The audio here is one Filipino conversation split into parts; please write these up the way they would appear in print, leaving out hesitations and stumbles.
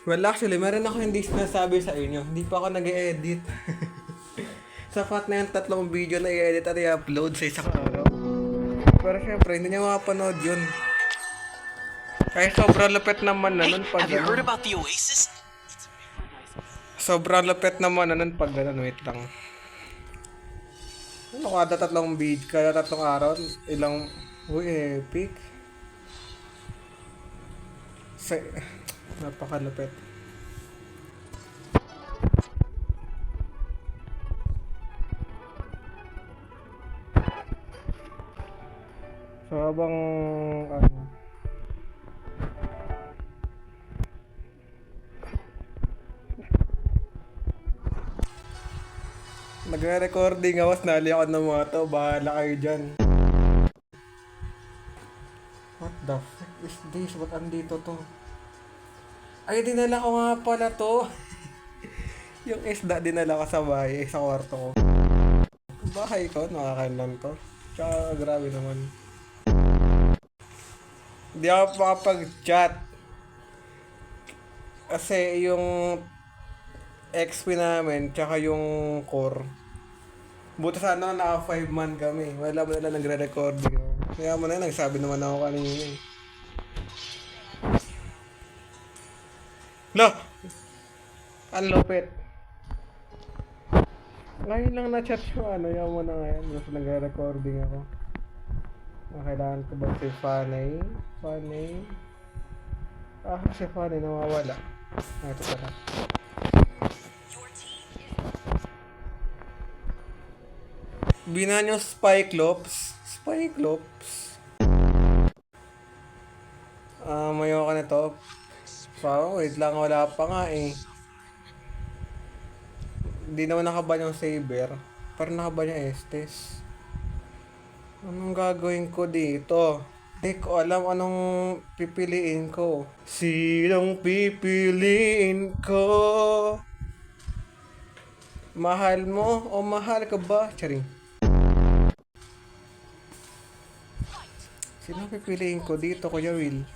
Well, actually, meron ako hindi sinasabi sa inyo. Hindi pa ako nag-e-edit. Sapat na yung 3 video na i-edit at i-upload sa isang araw. Pero syempre, hindi niya makapanood yun. Kaya sobrang lupet naman na nun pag Have you heard ganun. about the Oasis? Sobrang lupet naman na nun pag ganun. Wait lang. Ano kada 3 araw, ilang, uy, epic. Sa, napakalupet. So habang, ano, nagre-recording ako, sinali ako ng mga to, bahala kayo dyan. What the fuck is this? Ba't andito to? Ay, dinala ko nga pala to. Yung isda dinala ko sa bahay, sa kwarto ko. Bahay ko, nakakailan to. Tsaka grabe naman. Hindi ako makapag-chat. Kasi yung XP namin, tsaka yung core. Buta sana naka 5 man kami. Wala mo na nagre-recording. Kaya mo na nagsabi naman ako kanina eh. Lo! Ang lupit. Ngayon lang na-chat yung ano, yung mo na ngayon. Kasi nagre-recording ako. Kailangan ko ba si Fanny? Fanny? Ah, si Fanny nawawala. Ah, ito pala. Binanyo Spyclops. Spyclops. Mayo ka nito. So, wait lang, wala pa nga eh. Hindi naman nakaban yung Saber. Pero nakaban yung Estes. Anong gagawin ko dito? Hindi ko alam anong pipiliin ko. Sinong pipiliin ko? Mahal mo o mahal ka ba? Charing. Sino pipiliin ko dito, Kuya Will?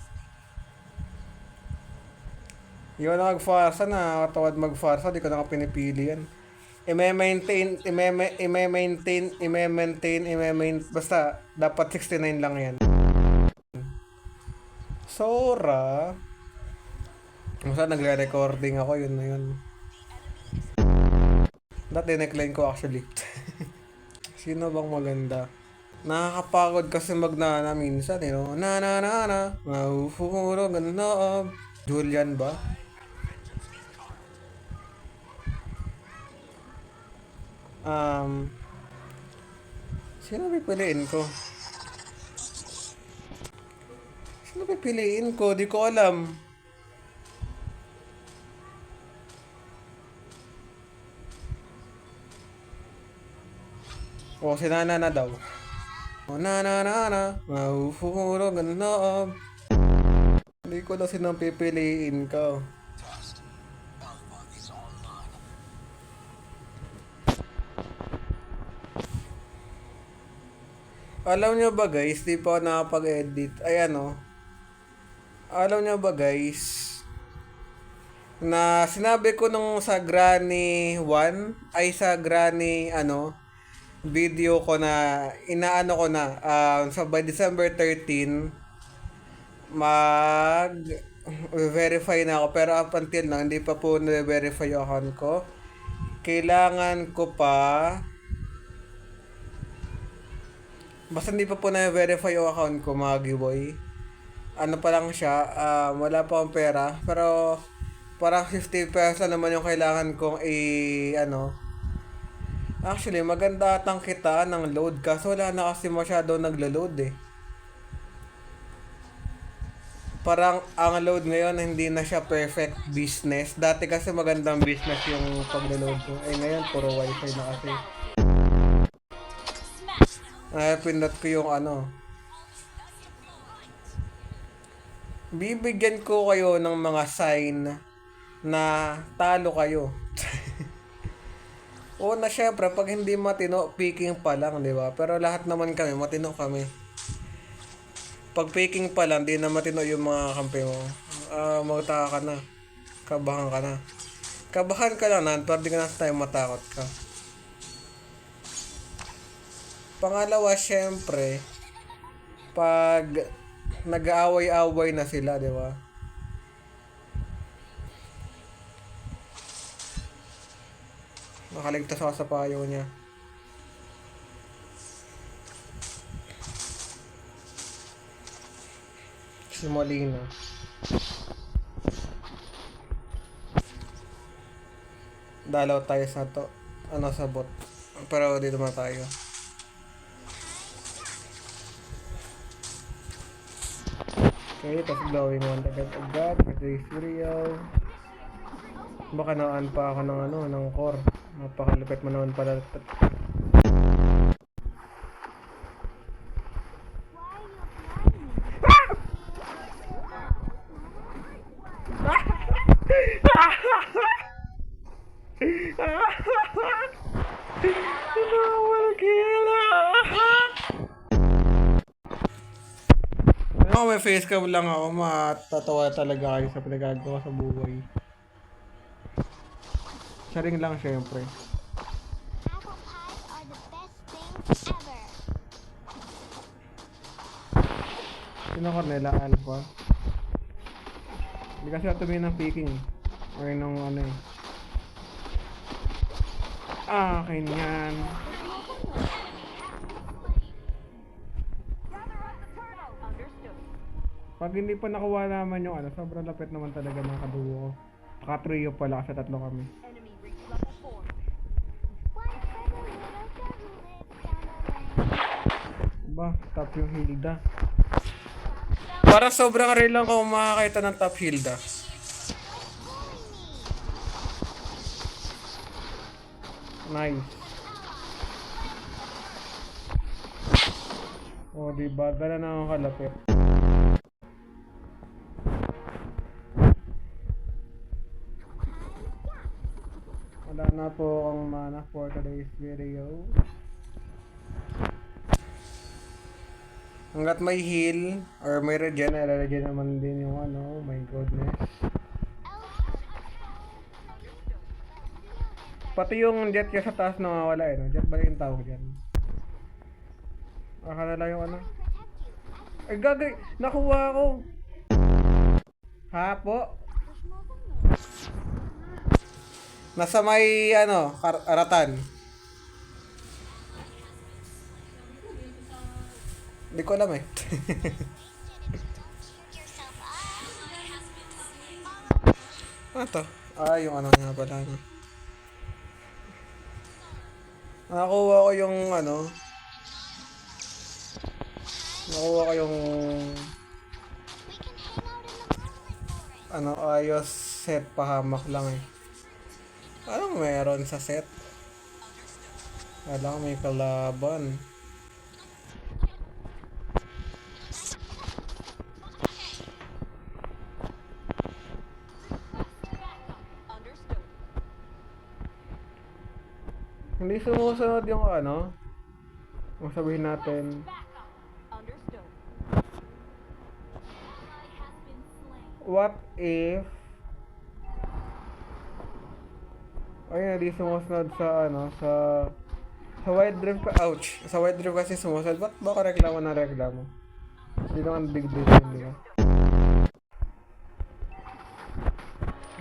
Yun na mag-farsa na. Katawad mag-farsa. Di ko na pinipili yan. I-maintain. Basta, dapat 69 lang yan. Sora. Basta nagre-recording ako. Yun na yun. Dati neckline ko actually. Sino bang maganda? Nakakapagod kasi magnana minsan, eh, no? Na na na na. Mahufuro, ganda. Julian ba? Sino pipiliin ko? Sino pipiliin ko? Di ko alam. O, si Nana na daw. O, na na na na. Mahufuro, ganda. Hindi ko daw sinong pipiliin ko. Alam nyo ba guys, di pa ako nakapag-edit. Ay ano, alam nyo ba guys, na sinabi ko nung sa Granny 1, ay sa Granny ano, video ko na, inaano ko na, so by December 13, verify na ako. Pero up until now, hindi pa po na-verify yung account ko. Kailangan ko pa, basta hindi pa po na-verify yung account ko, mga giveaway. Ano pa lang siya, wala pa akong pera. Pero, parang 50 pesos naman yung kailangan kong ano. Actually, maganda atang kita ng load kaso wala na kasi masyado naglo-load eh. Parang ang load ngayon hindi na siya perfect business. Dati kasi magandang business yung paglo-load ko. Eh ngayon, puro wifi na kasi. Pindot ko yung ano. Bibigyan ko kayo ng mga sign na talo kayo. Una, syempre, pag hindi matino, picking pa lang, di ba? Pero lahat naman kami, matino kami. Pag picking pa lang, di na matino yung mga kampi mo. Magtaka ka na. Kabahan ka na. Kabahan ka lang nan, pero di ka na tayo matakot ka. Pangalawa, syempre, pag nag-aaway-away na sila, di ba? Nakaligtas ako sa payo niya. Si Molina. Dalaw tayo sa to. Ano sa bot. Pero dito na tayo. Okay, tapos glowing one agad. Pwede video. Baka naan pa ako ng ano, ng core. Napakalupit mo naman pala. Ako may facecam lang ako, matatawa talaga kayo sa pinagagawa sa buhay. Sharing lang syempre. Apple pies are the best things ever. Sino Cornela? Alpha? Hindi kasi ako tumingin ng picking. Or nung ano eh. Akin yan. Pag hindi pa nakuha naman yung ano, sobrang lapit naman talaga ng kadugo ko. Naka-trio pala kasi tatlo kami. Ba, top yung Hilda. Para sobrang rare lang kung makakita ng top Hilda. Nice. Oh, diba? Gala na akong kalapit. Wala na po akong mana for today's video. Hanggat may heal or may regen, regen naman din yung ano, my goodness. Pati yung jet kaya sa taas nawawala eh, no? Jet ba yung tawag dyan? Akala lang yung ano. Ay gagay! Nakuha ko! Ha po? Nasa may ano, aratan. Hindi ko alam eh. Ano to? Ah, yung ano nga pala. No? Nakakuha ko yung ano. Nakuha ko yung ano, ayos set pahamak lang eh. Anong meron sa set? Kailangan may kalaban. Hindi sumusunod yung ano. Kung sabihin natin. What if ayun, hindi sumusunod sa ano, sa wide drive ka, ouch, sa wide drive kasi sumusunod, ba't baka reklamo na reklamo? Hindi naman big deal yun, di ba?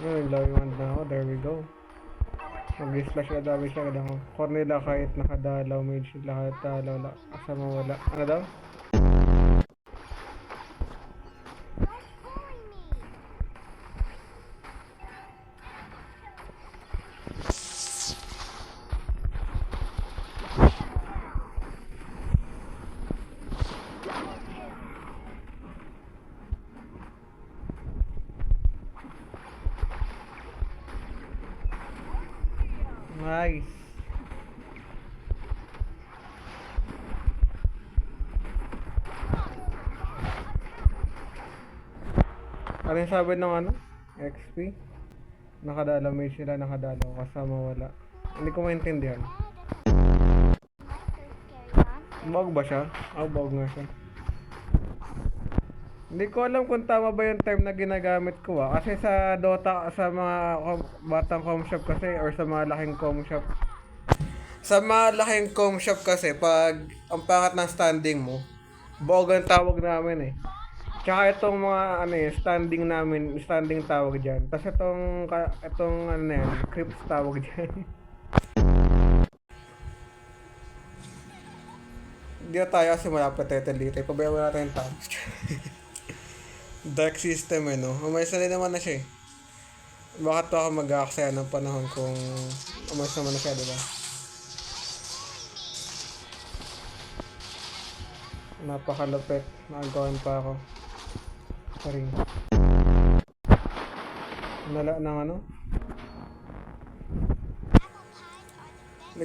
Ayun, low yung na ako, there we go. Mag-splash ka dami siya, kada ko. Cornela kahit nakadalaw, mage lahat dalaw, kasama wala. Ano daw? Nice. Ano yung sabi ng ano? XP? Nakadalaw, may sila nakadalaw, kasama wala. Hindi ko maintindihan. Bog ba siya? Ah, bog nga siya. Hindi ko alam kung tama ba yung term na ginagamit ko Kasi sa Dota, sa mga batang com shop kasi, or sa mga laking com shop. Sa mga laking com shop kasi, pag ang pangat ng standing mo, bog ang tawag namin eh. Tsaka itong mga standing tawag dyan. Tapos itong ano na yan, creeps tawag dyan. Hindi na tayo kasi malapit tayo dito. Pabayaan mo natin yung tapos. Dark system no? Umayos na rin naman na siya eh. Bakit to ako mag-aaksaya ng panahon kung umayos naman na siya, diba? Napakalupit. Nakagawan pa ako. Sorry. Nala ng ano? Hindi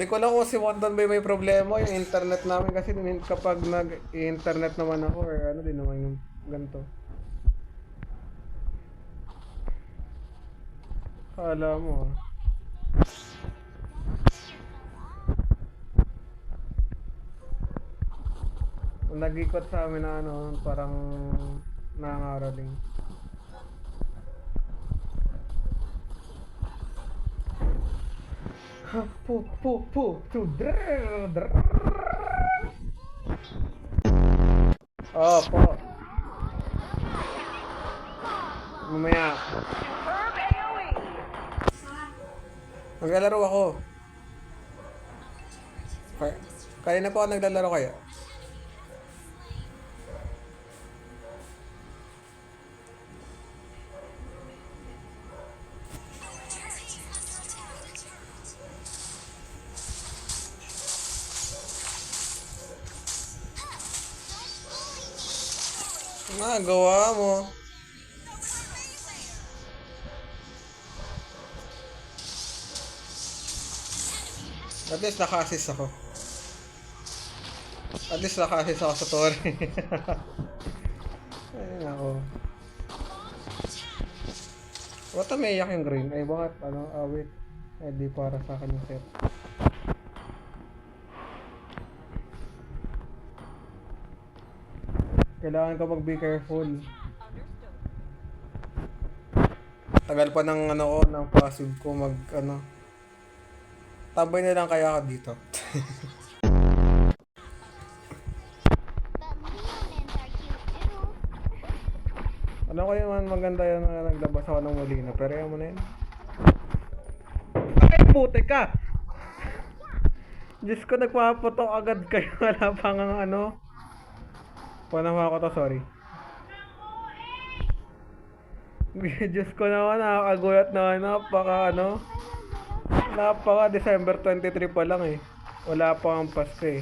ko alam kung si Wondon ba may problema yung internet namin kasi kapag nag-internet naman ako or ano din naman yung ganito. Kala mo Nag-ikot sa amin na ano, parang nangaraling. Oh, po. Mamaya. Maglalaro ako. Kanina po ako naglalaro kaya. Gawa mo. At least naka-assist ako. Sa Torre. Ayun ako. Ba't umiiyak yung green? Ay bakit? Wait. Ay di para sa akin yung set. Kailangan ko mag-be careful. Tagal pa ng ng passive ko tambay na lang kaya ako dito. But Leonins are cute too. Alam ko yun maganda yan na naglabas ako ng Molina. Pero yan mo na yun. Ay, puti ka! Diyos ko, nagpapaputok agad kayo. Wala pang Panawa ko to, sorry. Diyos ko naman, nakakagulat naman. Napaka December 23 pa lang eh. Wala pa ang Pasko eh.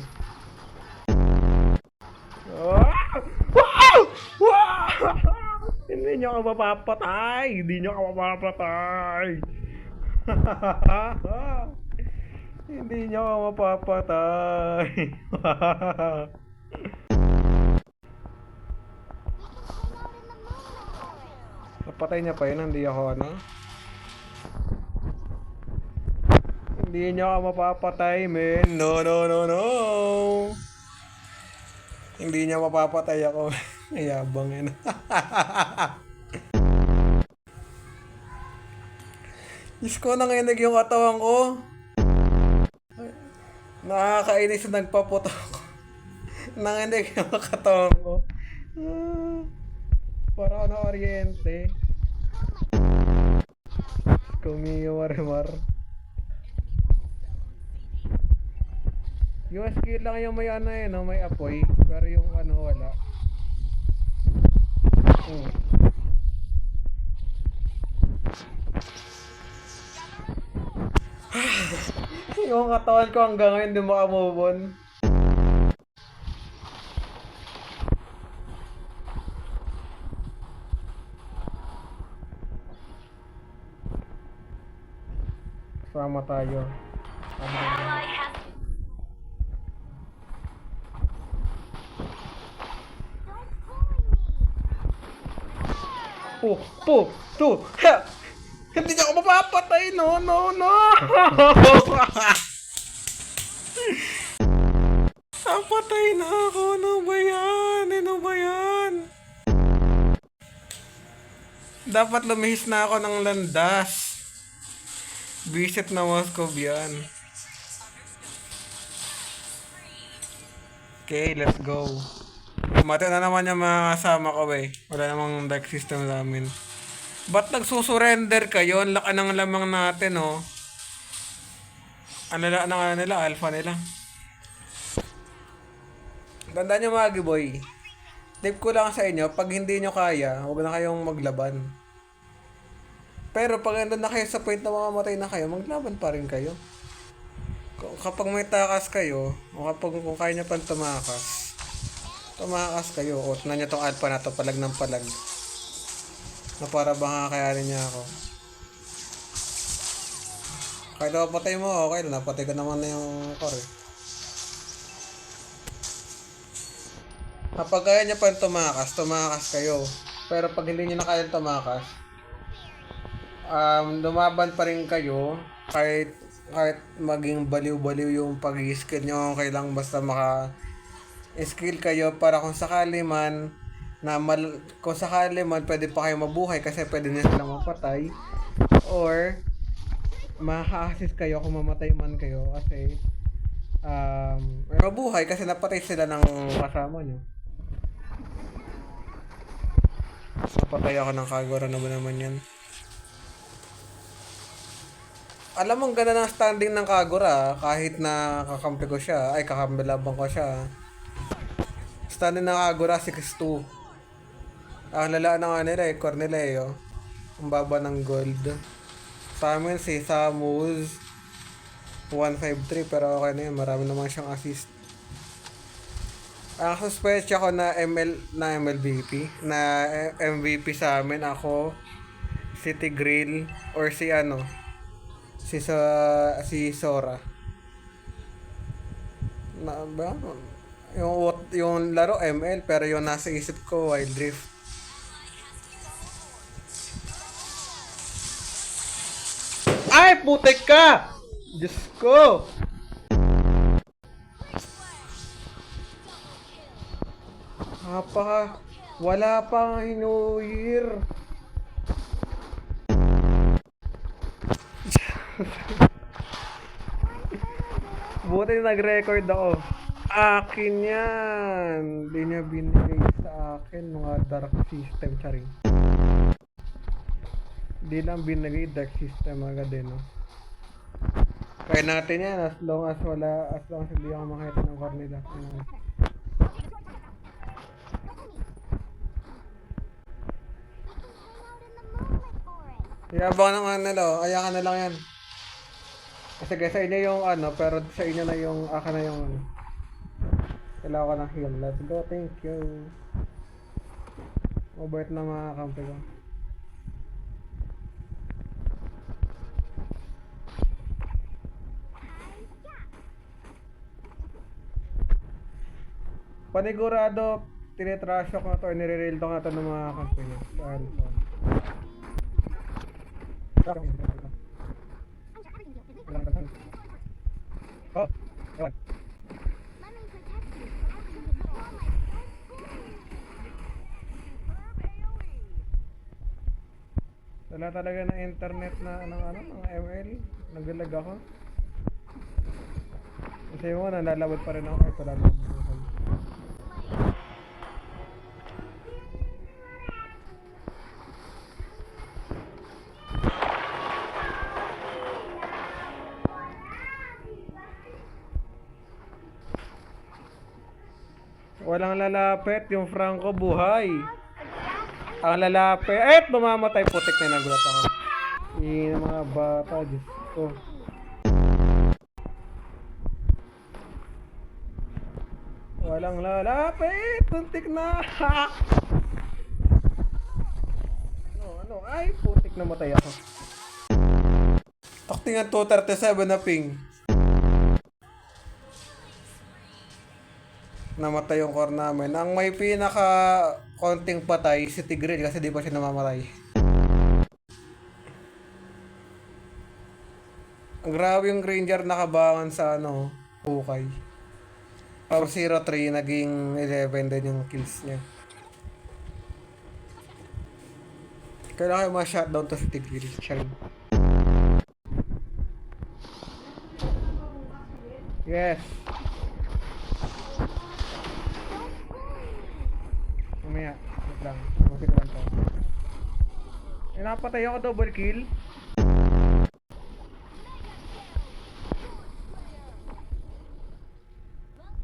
Wow! Wow! Hindi nyo ako mapapatay! Hindi nyo ako mapapatay! Napatay niya pa yun, hindi ako Hindi niya ako mapapatay, men. No. Hindi niya mapapatay ako. Ayabang yun. Diyos ko, nanginig yung katawan ko. Nakakainis na nagpaputok. Nanginig yung katawan ko. Para ako na oriente. Kumiyo marimar. Yung skill lang yung may may apoy. Pero yung wala. Yung katawan ko hanggang ngayon hindi makamove on. Sama tayo. Hindi niya ako mapapatay, no. Napatay na ako, ano ba yan? Dapat lumihis na ako ng landas. Visit na Moscow yan. Okay, let's go. Mati na naman yung mga kasama ko eh. Wala namang dark system namin. Ba't nagsusurrender kayo? Ang laka ng lamang natin oh. Ano nila? Alpha nila. Tandaan nyo mga giboy. Tip ko lang sa inyo, pag hindi nyo kaya, huwag na kayong maglaban. Pero pag nandun na kayo sa point na mamamatay na kayo, maglaban pa rin kayo. Kapag may takas kayo, o kapag kung kaya nyo pang tumakas kayo. O tignan nyo tong alpha na to, palag ng palag. Na para bang kakayanin niya ako. Kahit napatay mo, okay lang. Napatay ko naman na yung core. Kapag kaya nyo pang tumakas kayo. Pero pag hindi nyo na kaya tumakas, lumaban pa rin kayo kahit maging baliw-baliw yung pag-skill nyo, kailang basta maka-skill kayo para kung sakali man pwede pa kayo mabuhay kasi pwede nyo silang mapatay or maka-assist kayo kung mamatay man kayo kasi mabuhay kasi napatay sila ng kasama nyo. Napatay ako ng Kagura naman yan. Alam mo, ang ganda ng standing ng Kagura kahit na kakampi ko siya. Ay, kakampi labang ko siya. Standing ng Kagura, 6'2". Ang lala na nga nila eh, core nila eh. Oh. Ang baba ng gold. Sa amin si Samus 153 pero okay na yun. Marami naman siyang assist. Ang suspecha ko na MLBP. Na MVP sa amin ako, si Tigreal or si si Sora. Na ba? Yung laro ML pero yung nasa isip ko Wild Rift. Ay, putek ka! Diyos ko! Wala pang New Year. Buti nag-record ako. Akin yan. Hindi niya binigay sa akin mga dark system, charing. Hindi lang binigay dark system agad din, no? Kaya natin yan as long as hindi ako makita ng core nila. Yabang ng nila, ayakan na lang yan. Kasi sa inyo yung pero sa inyo na yung, aka na yung kailangan ko ng heal. Let's go, thank you. Mabait na mga kampi ko. Panigurado, tinitrash ko na to, nire-rail to nga to ng mga kampi ko. Saan to? Oh, ewan. Let me protect you. Wala talaga ng internet na ng ML. Naglalag ako. Kasi mo, nalalawad pa rin ako kahit wala nang buhay. Walang lalapit, yung Franco buhay. Ang lalapit, mamamatay, putik na nagulat ako. Yung mga bata, Diyos ko. Walang lalapit, tuntik na. Ay, putik na matay ako. Taktingan 237 na ping. Namatay yung core namin. Ang may pinaka konting patay si Tigreal kasi di pa siya namamatay. Ang grabe yung Granger nakabangan sa hukay. Or 0-3 naging 11 din yung kills niya. Kailangan ma-shutdown to si Tigil. Charing. Yes. Mamaya. Wait lang. Bukin naman to. Eh, napatay ako double kill.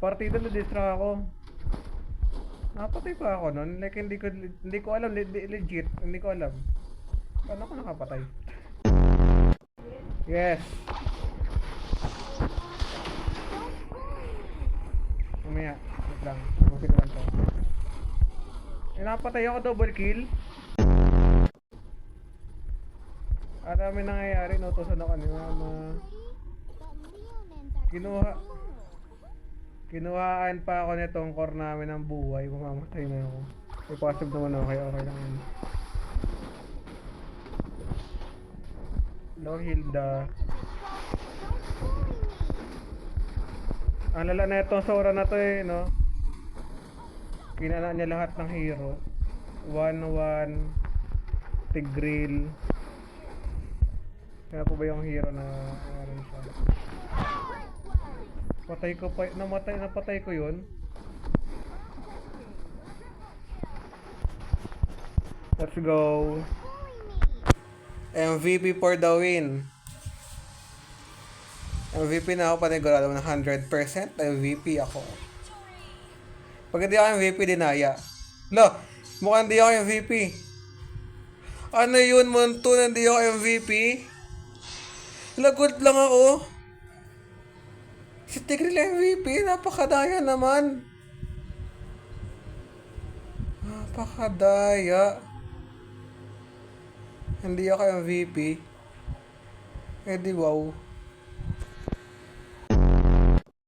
Partida na distract ako. Napatay pa ako nun. Like, hindi ko alam. Legit. Hindi ko alam. Paano ako nakapatay? Yes. Mamaya. Wait lang. Bukin naman to. Eh, napatay ako double kill. Ang dami nangyayari. Nautosan ako kanina. But Leonins are Kinuhaan pa ako nitong core namin ng buhay. Mamamatay na ako. May possible naman ako. Okay lang yun. Hello, Hilda. Ang lala na itong Sora na to eh, no? Kinana niya lahat ng hero. 1-1 Tigreal. Kaya po ba yung hero na meron siya? Patay ko pa, napatay ko yun. Let's go. MVP for the win. MVP na ako, panigurado ng 100%. MVP ako. Pag hindi ako MVP, dinaya. Lo, mukhang hindi ako MVP. Ano yun, Monto, hindi ako MVP? Lagot lang ako. Si Tigreal MVP, napakadaya naman. Napakadaya. Hindi ako MVP. Eh di wow.